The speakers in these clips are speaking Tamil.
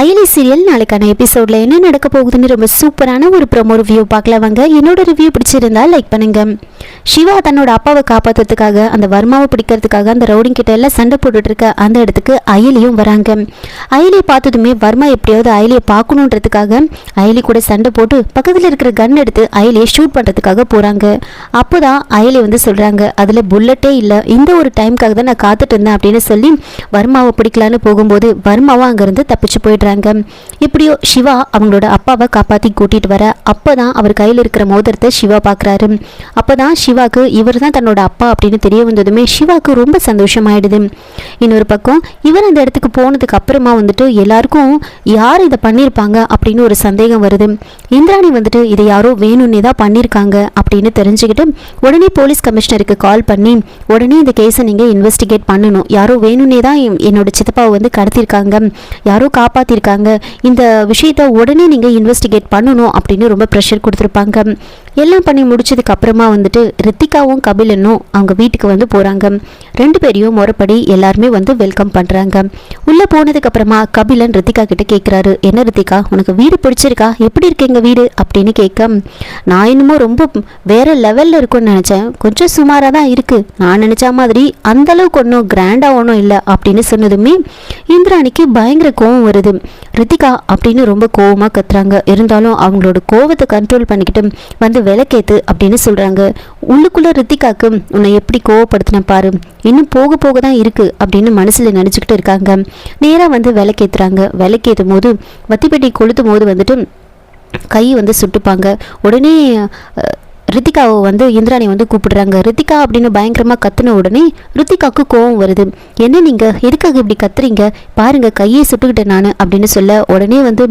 அயலி சீரியல் நாளைக்கான எபிசோட்ல என்ன நடக்க போகுதுன்னு ரொம்ப சூப்பரான ஒரு ப்ரோமோ ரிவ்யூ பார்க்கலாம் வாங்க. என்னோட ரிவ்யூ பிடிச்சிருந்தா லைக் பண்ணுங்க. சிவா தன்னோட அப்பாவை காப்பாற்றுறதுக்காக அந்த வர்மாவை பிடிக்கிறதுக்காக அந்த ரவுடிங் கிட்ட எல்லாம் சண்டை போட்டுட்டு இருக்க அந்த இடத்துக்கு அயலியும் வராங்க. அயலியை பார்த்ததுமே வர்மா எப்படியாவது அயலியை பார்க்கணுன்றதுக்காக அயலி கூட சண்டை போட்டு பக்கத்தில் இருக்கிற கன் எடுத்து அயலியை ஷூட் பண்ணுறதுக்காக போகிறாங்க. அப்போதான் அயலி வந்து சொல்கிறாங்க, அதில் புல்லட்டே இல்லை, இந்த ஒரு டைமுக்காக தான் நான் காத்துட்டு இருந்தேன் அப்படின்னு சொல்லி வர்மாவை பிடிக்கலான்னு போகும்போது வர்மாவும் அங்கேருந்து தப்பிச்சு போயிடுறாங்க. இப்படியோ சிவா அவங்களோட அப்பாவை காப்பாற்றி கூட்டிட்டு வர அப்போதான் அவர் கையில் இருக்கிற மோதிரத்தை சிவா பார்க்குறாரு. அப்போதான் சிவாக்கு இவர் தான் தன்னோட அப்பா அப்படின்னு தெரிய வந்ததுமே சிவாக்கு ரொம்ப சந்தோஷமாயிடுது. இன்னொரு பக்கம் இவர் அந்த இடத்துக்கு போனதுக்கு அப்புறமா வந்துட்டு எல்லாருக்கும் யார் இதை பண்ணியிருப்பாங்க அப்படின்னு ஒரு சந்தேகம் வருது. இந்திராணி வந்துட்டு இதை யாரோ வேணும்னே தான் பண்ணியிருக்காங்க அப்படின்னு தெரிஞ்சுக்கிட்டு உடனே போலீஸ் கமிஷனருக்கு கால் பண்ணி உடனே இந்த கேஸை நீங்கள் இன்வெஸ்டிகேட் பண்ணணும், யாரோ வேணும்னே தான் என்னோட சித்தப்பாவை வந்து கடத்திருக்காங்க, யாரோ காப்பாற்றிருக்காங்க, இந்த விஷயத்தை உடனே நீங்கள் இன்வெஸ்டிகேட் பண்ணணும் அப்படின்னு ரொம்ப ப்ரெஷர் கொடுத்துருப்பாங்க. எல்லாம் பண்ணி முடிச்சதுக்கு அப்புறமா வந்துட்டு ரித்திகாவும் கபிலனும் அவங்க வீட்டுக்கு வந்து போகிறாங்க. ரெண்டு பேரையும் முறைப்படி எல்லாருமே வந்து வெல்கம் பண்ணுறாங்க. உள்ளே போனதுக்கு அப்புறமா கபிலன் ரித்திகா கிட்ட கேட்குறாரு, என்ன ரித்திகா உனக்கு வீடு பிடிச்சிருக்கா, எப்படி இருக்கு எங்கள் வீடு அப்படின்னு கேட்க, நான் இன்னமும் ரொம்ப வேற லெவலில் இருக்குன்னு நினச்சேன், கொஞ்சம் சுமாராக தான் இருக்குது, நான் நினச்ச மாதிரி அந்தளவுக்கு ஒன்றும் கிராண்டாக ஒன்றும் இல்லை அப்படின்னு சொன்னதுமே இந்திராணிக்கு பயங்கர கோவம் வருது. ரித்திகா அப்படின்னு ரொம்ப கோவமாக கத்துறாங்க. இருந்தாலும் அவங்களோட கோவத்தை கண்ட்ரோல் பண்ணிக்கிட்டு வந்து விளக்கேத்து அப்படின்னு சொல்கிறாங்க. உள்ளுக்குள்ளே ரித்திகாக்கு உன்னை எப்படி கோவப்படுத்தின பாரு, இன்னும் போக போக தான் இருக்குது அப்படின்னு மனசில் நினச்சிக்கிட்டு இருக்காங்க. நேராக வந்து விளக்கேற்றுறாங்க. விளக்கேற்றும் போது வத்திப்பெட்டி கொளுத்தும் போது வந்துட்டு கை வந்து சுட்டுப்பாங்க. உடனே ரித்திகாவை வந்து இந்திராணி வந்து கூப்பிடுறாங்க. ரித்திகா அப்படின்னு பயங்கரமாக கத்துன உடனே ரித்திகாவுக்கு கோவம் வருது. என்ன நீங்கள் எதுக்காக இப்படி கத்துறீங்க, பாருங்க கையை சுட்டுக்கிட்டேன் நான் அப்படின்னு சொல்ல உடனே வந்து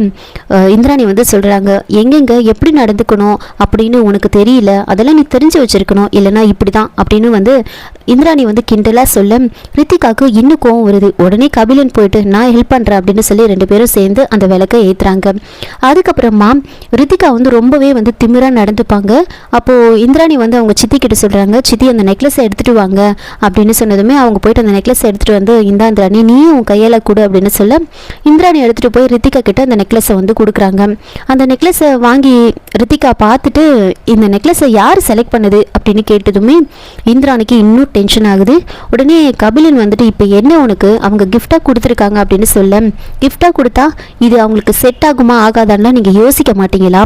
இந்திராணி வந்து சொல்கிறாங்க, எங்கெங்க எப்படி நடந்துக்கணும் அப்படின்னு உனக்கு தெரியல, அதெல்லாம் நீ தெரிஞ்சு வச்சிருக்கணும், இல்லைனா இப்படி தான் அப்படின்னு வந்து இந்திராணி வந்து கிண்டலாக சொல்ல ரித்திகாவுக்கு இன்னும் கோவம் வருது. உடனே கபிலன் போயிட்டு நான் ஹெல்ப் பண்ணுறேன் அப்படின்னு சொல்லி ரெண்டு பேரும் சேர்ந்து அந்த விளக்கை ஏற்றுறாங்க. அதுக்கப்புறமா ரித்திகா வந்து ரொம்பவே வந்து திமிராக நடந்துப்பாங்க. அப்போது இந்திராணி வந்து அவங்க சித்தி கிட்ட சொல்கிறாங்க, சித்தி அந்த நெக்லஸை எடுத்துகிட்டு வாங்க அப்படின்னு சொன்னதுமே அவங்க போயிட்டு அந்த நெக்லஸை எடுத்துகிட்டு வந்து இந்தா இந்திராணி நீயும் உன் கையால் கொடு அப்படின்னு சொல்ல இந்திராணி எடுத்துகிட்டு போய் ரித்திகா கிட்ட அந்த நெக்லஸை வந்து கொடுக்குறாங்க. அந்த நெக்லஸை வாங்கி ரித்திகா பார்த்துட்டு இந்த நெக்லஸை யார் செலக்ட் பண்ணுது அப்படின்னு கேட்டதுமே இந்திராணிக்கு இன்னும் டென்ஷன் ஆகுது. உடனே கபிலன் வந்துட்டு இப்போ என்ன உனக்கு அவங்க கிஃப்டாக கொடுத்துருக்காங்க அப்படின்னு சொல்ல, கிஃப்டாக கொடுத்தா இது அவங்களுக்கு செட் ஆகுமா ஆகாதான்னா நீங்கள் யோசிக்க மாட்டீங்களா,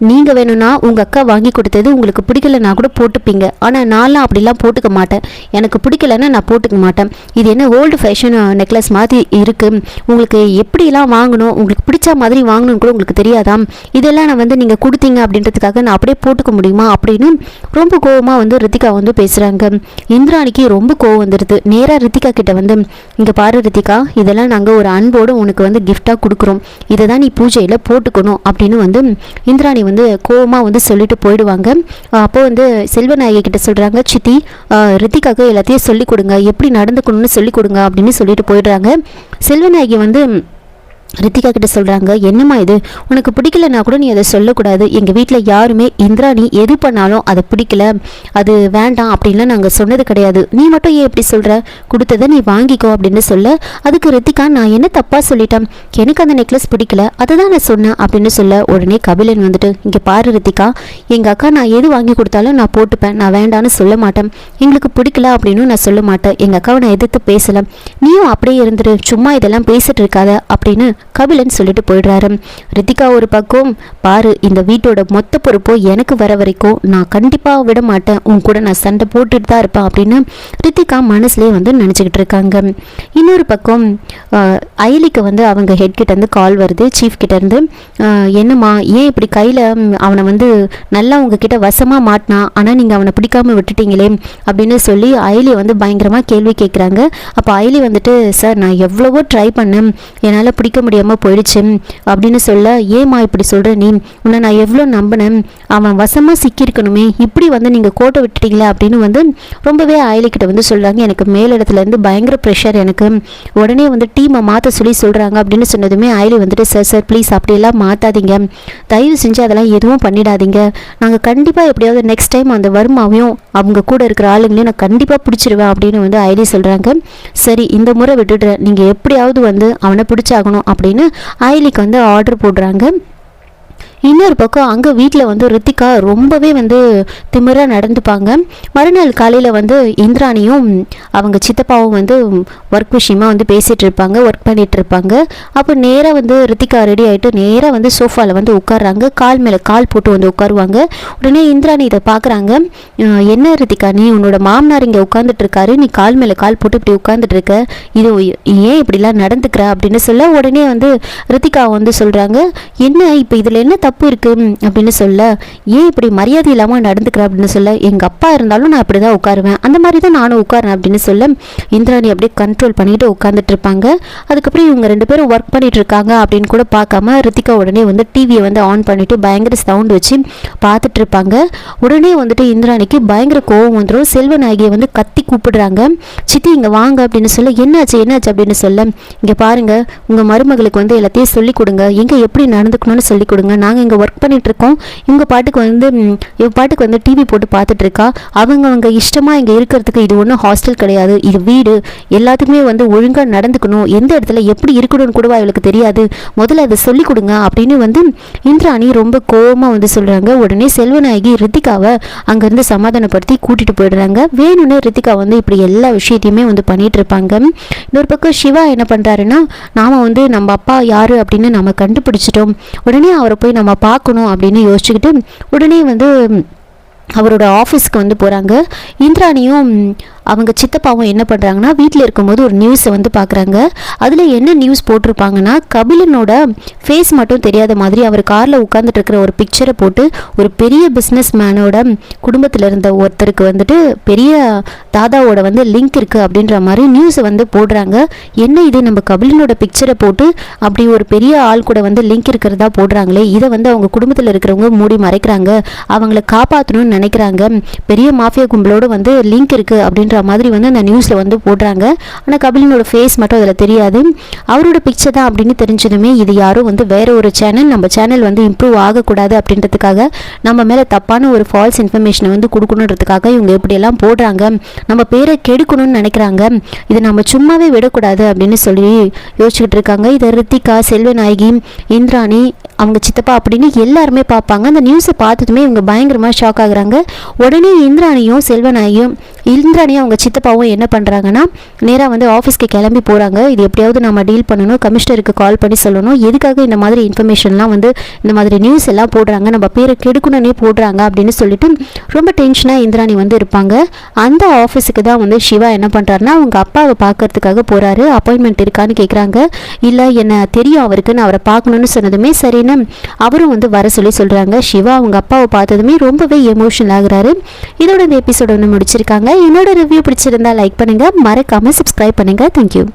நீங்கள் வேணும்னா உங்கள் அக்கா வாங்கி கொடுத்தது உங்களுக்கு பிடிக்கலன்னா கூட போட்டுப்பீங்க, ஆனால் நான்லாம் அப்படிலாம் போட்டுக்க மாட்டேன், எனக்கு பிடிக்கலன்னா நான் போட்டுக்க மாட்டேன், இது என்ன ஓல்டு ஃபேஷன் நெக்லஸ் மாதிரி இருக்குது, உங்களுக்கு எப்படிலாம் வாங்கணும் உங்களுக்கு பிடிச்ச மாதிரி வாங்கணும்னு கூட உங்களுக்கு தெரியாதா, இதெல்லாம் நான் வந்து நீங்கள் கொடுத்தீங்க அப்படின்றதுக்காக நான் அப்படியே போட்டுக்க முடியுமா அப்படின்னு ரொம்ப கோவமாக வந்து ரித்திகா வந்து பேசுகிறாங்க. இந்திராணிக்கு ரொம்ப கோவம் வந்துடுது. நேராக ரித்திகா கிட்ட வந்து இங்கே பாரு ரித்திகா, இதெல்லாம் நாங்கள் ஒரு அன்போடு உனக்கு வந்து கிஃப்டாக கொடுக்குறோம், இதை தான் நீ பூஜையில் போட்டுக்கணும் அப்படின்னு வந்து இந்திராணி வந்து கோவமாக வந்து சொல்லிட்டு போயிடுவாங்க. அப்போ வந்து செல்வநாயகி கிட்ட சொல்கிறாங்க, சித்தி ரித்திகாவுக்கு எல்லாத்தையும் சொல்லிக் கொடுங்க, எப்படி நடந்துக்கணும்னு சொல்லிக் கொடுங்க அப்படின்னு சொல்லிட்டு போயிடுறாங்க. செல்வநாயகி வந்து ரித்திகா கிட்ட சொல்கிறாங்க, என்னம்மா இது உனக்கு பிடிக்கலன்னா கூட நீ அதை சொல்லக்கூடாது, எங்கள் வீட்டில் யாருமே இந்திராணி எது பண்ணாலும் அதை பிடிக்கல அது வேண்டாம் அப்படின்லாம் நாங்கள் சொன்னது கிடையாது, நீ மட்டும் ஏன் எப்படி சொல்கிற, கொடுத்ததை நீ வாங்கிக்கோ அப்படின்னு சொல்ல அதுக்கு ரித்திகா நான் என்ன தப்பாக சொல்லிட்டேன், எனக்கு அந்த நெக்லஸ் பிடிக்கல அதை தான் நான் சொன்னேன் அப்படின்னு சொல்ல உடனே கபிலன் வந்துட்டு இங்கே பாரு ரித்திகா, எங்கள் அக்கா நான் எது வாங்கி கொடுத்தாலும் நான் போட்டுப்பேன், நான் வேண்டான்னு சொல்ல மாட்டேன், எங்களுக்கு பிடிக்கல அப்படின்னு நான் சொல்ல மாட்டேன், எங்கள் அக்காவை நான் எதிர்த்து பேசலை, நீயும் அப்படியே இருந்துரு, சும்மா இதெல்லாம் பேசிட்டு இருக்காத அப்படின்னு கபிலன் சொல்லிட்டு போயிடுறாரு. ரித்திகா ஒரு பக்கம் பாரு இந்த வீட்டோட மொத்த பொறுப்போ எனக்கு வர வரைக்கும் நான் கண்டிப்பாக விட மாட்டேன், உன் கூட நான் சண்டை போட்டுட்டு தான் இருப்பேன் அப்படின்னு ரித்திகா மனசுலேயே வந்து நினச்சிக்கிட்டு இருக்காங்க. இன்னொரு பக்கம் அயலிக்கு வந்து அவங்க ஹெட் கிட்ட இருந்து கால் வருது, சீஃப் கிட்ட இருந்து, என்னம்மா ஏன் இப்படி கையில் அவனை வந்து நல்லா உங்ககிட்ட வசமாக மாட்டினா ஆனால் நீங்கள் அவனை பிடிக்காம விட்டுட்டீங்களே அப்படின்னு சொல்லி அயலி வந்து பயங்கரமாக கேள்வி கேட்குறாங்க. அப்போ அயலி வந்துட்டு சார் நான் எவ்வளவோ ட்ரை பண்ணேன் என்னால் பிடிக்க முடியாமல் போயிடுச்சு அப்படின்னு சொல்ல, ஏமா இப்படி சொல்கிற நீ, உன்னை நான் எவ்வளோ நம்பினேன், அவன் வசமாக சிக்கியிருக்கணுமே இப்படி வந்து நீங்கள் கோட்டை விட்டுட்டீங்களே அப்படின்னு வந்து ரொம்பவே அயலிக்கிட்ட வந்து சொல்கிறாங்க. எனக்கு மேலிடத்துலேருந்து பயங்கர ப்ரெஷர், எனக்கு உடனே வந்து டீமை மாற்ற சொல்லி சொல்கிறாங்க அப்படின்னு சொன்னதுமே அயலி வந்துட்டு சார் சார் ப்ளீஸ் அப்படியெல்லாம் மாற்றாதீங்க, தயவு செஞ்சு அதெல்லாம் எதுவும் பண்ணிடாதீங்க, நாங்கள் கண்டிப்பாக எப்படியாவது நெக்ஸ்ட் டைம் அந்த வர்மாவையும் அவங்க கூட இருக்கிற ஆளுங்களையும் நான் கண்டிப்பாக பிடிச்சிருவேன் அப்படின்னு வந்து அயலி சொல்கிறாங்க. சரி இந்த முறை விட்டுடுறேன், நீங்கள் எப்படியாவது வந்து அவனை பிடிச்சாகணும் அப்படின்னு ஆயிலிக்கு வந்து ஆர்டர் போடுறாங்க. இன்னொரு பக்கம் அங்கே வீட்டில் வந்து ரித்திகா ரொம்பவே வந்து திமிராக நடந்துப்பாங்க. மறுநாள் காலையில் வந்து இந்திராணியும் அவங்க சித்தப்பாவும் வந்து ஒர்க் விஷயமா வந்து பேசிகிட்டு இருப்பாங்க, ஒர்க் பண்ணிகிட்டு இருப்பாங்க. அப்போ நேராக வந்து ரித்திகா ரெடி ஆகிட்டு நேராக வந்து சோஃபாவில் வந்து உட்காடுறாங்க, கால் மேலே கால் போட்டு வந்து உட்காருவாங்க. உடனே இந்திராணி இதை பார்க்குறாங்க. என்ன ரித்திகா, நீ உன்னோட மாமனார் இங்கே உட்காந்துட்டு இருக்காரு, நீ கால் மேலே கால் போட்டு இப்படி உட்காந்துட்டு இருக்க, இது ஏன் இப்படிலாம் நடந்துக்கிற அப்படின்னு சொல்ல, உடனே வந்து ரித்திகா வந்து சொல்கிறாங்க, என்ன இப்போ இதில் என்ன தப்பு இருக்கு அப்படின்னு சொல்ல, ஏன் இப்படி மரியாதை இல்லாமல் நடந்துக்கிற அப்படின்னு சொல்ல, எங்கள் அப்பா இருந்தாலும் நான் அப்படி தான் உட்காருவேன், அந்த மாதிரி தான் நானும் உட்காருவேன் அப்படின்னு சொல்ல இந்திராணி அப்படியே கண்ட்ரோல் பண்ணிட்டு உட்காந்துட்டு இருப்பாங்க. அதுக்கப்புறம் இவங்க 2 பேரும் ஒர்க் பண்ணிட்டு இருக்காங்க அப்படின்னு கூட பார்க்காம ரித்திகா உடனே வந்து டிவியை வந்து ஆன் பண்ணிட்டு பயங்கர சவுண்ட் வச்சு பார்த்துட்டு இருப்பாங்க. உடனே வந்துட்டு இந்திராணிக்கு பயங்கர கோவம் வந்துடும். செல்வநாயகியை வந்து கத்தி கூப்பிடுறாங்க, சித்தி இங்கே வாங்க அப்படின்னு சொல்ல, என்னாச்சு அப்படின்னு சொல்ல, இங்கே பாருங்க உங்கள் மருமகளுக்கு வந்து எல்லாத்தையும் சொல்லிக் கொடுங்க, எங்கே எப்படி நடந்துக்கணும்னு சொல்லிக் கொடுங்க, நாங்கள் இங்கே ஒர்க் பண்ணிட்டு இருக்கோம், இவங்க பாட்டுக்கு வந்து டிவி போட்டு பார்த்துட்டு இருக்கா, அவங்க இஷ்டமாக இங்கே இருக்கிறதுக்கு இது ஒன்றும் ஹாஸ்டல் கிடையாது, இது வீடு, எல்லாத்துக்குமே வந்து ஒழுங்காக நடந்துக்கணும், எந்த இடத்துல எப்படி இருக்கணும்னு கூட அவளுக்கு தெரியாது, முதல்ல அதை சொல்லிக் கொடுங்க அப்படின்னு வந்து இந்திராணி ரொம்ப கோபமாக வந்து சொல்கிறாங்க. உடனே செல்வநாயகி ரித்திகாவை அங்கேருந்து சமாதானப்படுத்தி கூட்டிகிட்டு போயிடுறாங்க. வேணும்னே ரித்திகா வந்து இப்படி எல்லா விஷயத்தையுமே வந்து பண்ணிட்டு இருப்பாங்க. இன்னொரு பக்கம் சிவா என்ன பண்ணுறாருன்னா, நாம் வந்து நம்ம அப்பா யார் அப்படின்னு நம்ம கண்டுபிடிச்சிட்டோம், உடனே அவரை போய் நம்ம பார்க்கணும் அப்படின்னு யோசிச்சுக்கிட்டு உடனே வந்து அவரோட ஆஃபீஸ்க்கு வந்து போகிறாங்க. இந்திராணியும் அவங்க சித்தப்பாவும் என்ன பண்ணுறாங்கன்னா, வீட்டில் இருக்கும்போது ஒரு நியூஸை வந்து பார்க்குறாங்க. அதில் என்ன நியூஸ் போட்டிருப்பாங்கன்னா, கபிலனோட ஃபேஸ் மட்டும் தெரியாத மாதிரி அவர் காரில் உட்காந்துட்டு இருக்கிற ஒரு பிக்சரை போட்டு ஒரு பெரிய பிஸ்னஸ் மேனோட குடும்பத்தில் இருந்த ஒருத்தருக்கு வந்துட்டு பெரிய தாதாவோட வந்து லிங்க் இருக்குது அப்படின்ற மாதிரி நியூஸை வந்து போடுறாங்க. என்ன இது, நம்ம கபிலனோட பிக்சரை போட்டு அப்படி ஒரு பெரிய ஆள் கூட வந்து லிங்க் இருக்கிறதா போடுறாங்களே, இதை வந்து அவங்க குடும்பத்தில் இருக்கிறவங்க மூடி மறைக்கிறாங்க, அவங்கள காப்பாற்றணும்னு நினைக்கிறாங்க, பெரிய மாஃபியா கும்பலோடு வந்து லிங்க் இருக்குது அப்படின்ற மாதிரி வந்து அந்த நியூஸில் வந்து போடுறாங்க. ஆனால் கபிலனோட ஃபேஸ் மட்டும் அதில் தெரியாது, அவரோட பிக்சர் தான் அப்படின்னு தெரிஞ்சதுமே இது யாரும் வந்து வேற ஒரு சேனல், நம்ம சேனல் வந்து இம்ப்ரூவ் ஆகக்கூடாது அப்படின்றதுக்காக நம்ம மேலே தப்பான ஒரு ஃபால்ஸ் இன்ஃபர்மேஷனை வந்து கொடுக்கணுன்றதுக்காக இவங்க எப்படியெல்லாம் போடுறாங்க, நம்ம பேரை கெடுக்கணும்னு நினைக்கிறாங்க, இது நம்ம சும்மாவே விடக்கூடாது அப்படின்னு சொல்லி யோசிச்சுக்கிட்டு இருக்காங்க. இதை ரித்திகா, செல்வநாயகி, இந்திராணி, அவங்க சித்தப்பா அப்படின்னு எல்லாருமே பார்ப்பாங்க. அந்த நியூஸை பார்த்ததுமே இவங்க பயங்கரமாக ஷாக் ஆகுறாங்க. உடனே இந்திராணியும் அவங்க சித்தப்பாவும் என்ன பண்ணுறாங்கன்னா, நேராக வந்து ஆஃபீஸ்க்கு கிளம்பி போகிறாங்க. இது எப்படியாவது நம்ம டீல் பண்ணணும், கமிஷனருக்கு கால் பண்ணி சொல்லணும், எதுக்காக இந்த மாதிரி இன்ஃபர்மேஷன்லாம் வந்து இந்த மாதிரி நியூஸ் எல்லாம் போடுறாங்க, நம்ம பேரை கெடுக்கணுன்னே போடுறாங்க அப்படின்னு சொல்லிட்டு ரொம்ப டென்ஷனாக இந்திராணி வந்து இருப்பாங்க. அந்த ஆஃபீஸுக்கு தான் வந்து சிவா என்ன பண்ணுறாருன்னா, அவங்க அப்பாவை பார்க்கறதுக்காக போகிறாரு. அப்பாயின்மெண்ட் இருக்கான்னு கேட்குறாங்க. இல்லை, என்ன தெரியும் அவருக்கு, நான் அவரை பார்க்கணுன்னு சொன்னதுமே சரின்னு அவரும் வந்து வர சொல்கிறாங்க. சிவா அவங்க அப்பாவை பார்த்ததுமே ரொம்பவே எமோஷனல் ஆகுறாரு. இதோட இந்த எபிசோட வந்து முடிச்சிருக்காங்க. என்னோட ரிவ்யூ பிடிச்சிருந்தா லைக் பண்ணுங்க, மறக்காம சப்ஸ்கிரைப் பண்ணுங்க. தேங்க்யூ.